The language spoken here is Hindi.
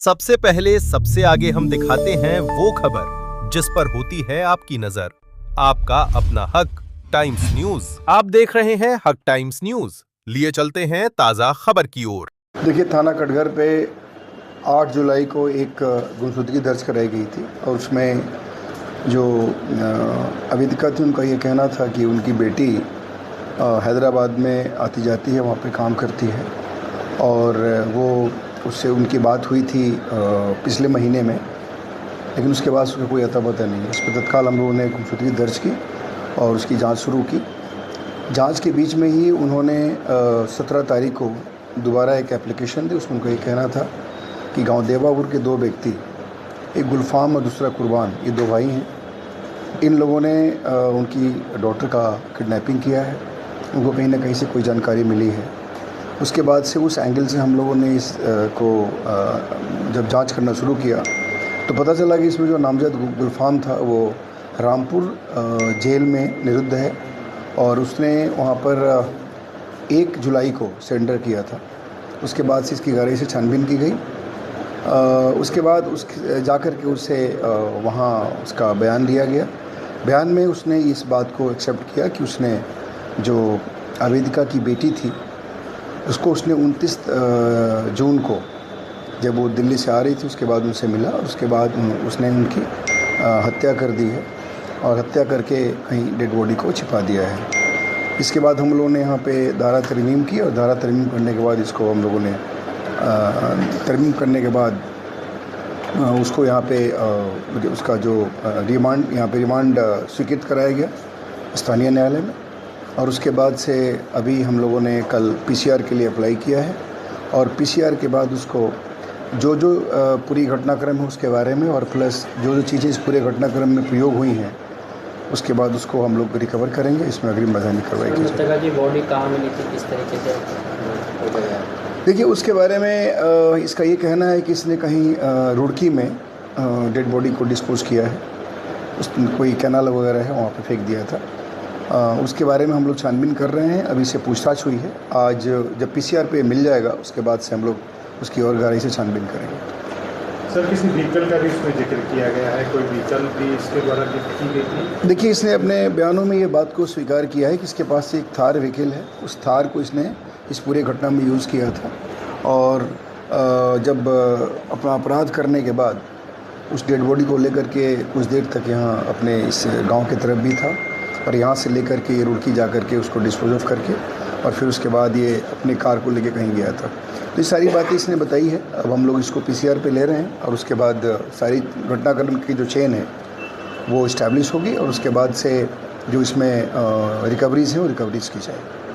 सबसे पहले सबसे आगे हम दिखाते हैं वो खबर जिस पर होती है आपकी नजर। आपका अपना हक टाइम्स न्यूज। आप देख रहे हैं हक टाइम्स न्यूज। लिए चलते हैं ताजा खबर की ओर। देखिए, थाना कटघर पे 8 जुलाई को एक गुमशुदगी दर्ज कराई गई थी और उसमें जो अविदिका थी, उनका ये कहना था कि उनकी बेटी हैदराबाद में आती जाती है, वहाँ पे काम करती है और वो उससे उनकी बात हुई थी पिछले महीने में, लेकिन उसके बाद उसका कोई अता पता नहीं है। इस पर तत्काल हम लोगों ने गुमशुदगी दर्ज की और उसकी जांच शुरू की। जांच के बीच में ही उन्होंने 17 तारीख को दोबारा एक एप्लीकेशन दी। उसमें उनका ये कहना था कि गांव देवापुर के 2 व्यक्ति, एक गुलफाम और दूसरा कुर्बान, ये 2 भाई हैं। इन लोगों ने उनकी डॉटर का किडनैपिंग किया है। उनको कहीं ना कहीं से कोई जानकारी मिली है। उसके बाद से उस एंगल से हम लोगों ने इस को जब जांच करना शुरू किया तो पता चला कि इसमें जो नामजद गुलफाम था वो रामपुर जेल में निरुद्ध है और उसने वहाँ पर 1 जुलाई को सरेंडर किया था। उसके बाद से इसकी गहराई से छानबीन की गई। उसके बाद जाकर के उससे वहाँ उसका बयान लिया गया। बयान में उसने इस बात को एक्सेप्ट किया कि उसने जो आवेदिका की बेटी थी उसको उसने 29 जून को, जब वो दिल्ली से आ रही थी, उसके बाद उनसे मिला और उसके बाद उसने उनकी हत्या कर दी है और हत्या करके कहीं डेड बॉडी को छिपा दिया है। इसके बाद हम लोगों ने यहाँ पे धारा तरमीम की और धारा तरमीम करने के बाद इसको हम लोगों ने तरमीम करने के बाद उसको यहाँ पे उसका जो रिमांड, यहाँ पे रिमांड स्वीकृत कराया गया स्थानीय न्यायालय में। और उसके बाद से अभी हम लोगों ने कल पीसीआर के लिए अप्लाई किया है और पीसीआर के बाद उसको जो पूरी घटनाक्रम है उसके बारे में और प्लस जो चीज़ें इस पूरे घटनाक्रम में प्रयोग हुई हैं उसके बाद उसको हम लोग रिकवर करेंगे। इसमें अग्रिम मैदानी कार्रवाई की जाएगी। बॉडी कहाँ मिली थी, किस तरीके से? देखिए, उसके बारे में इसका ये कहना है कि इसने कहीं रुड़की में डेड बॉडी को डिस्पोज किया है। उस कोई कैनाल वगैरह है, वहाँ पे फेंक दिया था। उसके बारे में हम लोग छानबीन कर रहे हैं। अभी से पूछताछ हुई है। आज जब पीसीआर पे मिल जाएगा उसके बाद से हम लोग उसकी और गहराई से छानबीन करेंगे। सर, किसी व्हीकल का भी इसमें जिक्र किया गया है? कोई व्हीकल भी इसके द्वारा गिफ्ट की गई थी? देखिए, इसने अपने बयानों में ये बात को स्वीकार किया है कि इसके पास से एक थार व्हीकल है। उस थार को इसने इस पूरे घटना में यूज़ किया था और जब अपना अपराध करने के बाद उस डेड बॉडी को लेकर के कुछ देर तक यहाँ अपने इस गांव की तरफ भी था और यहाँ से लेकर के ये रुड़की जा कर के उसको डिस्पोज ऑफ करके और फिर उसके बाद ये अपनी कार को लेके कहीं गया था। तो ये सारी बातें इसने बताई है। अब हम लोग इसको पीसीआर पे ले रहे हैं और उसके बाद सारी घटनाक्रम की जो चेन है वो इस्टेब्लिश होगी और उसके बाद से जो इसमें रिकवरीज़ हैं वो रिकवरीज़ की जाएगी।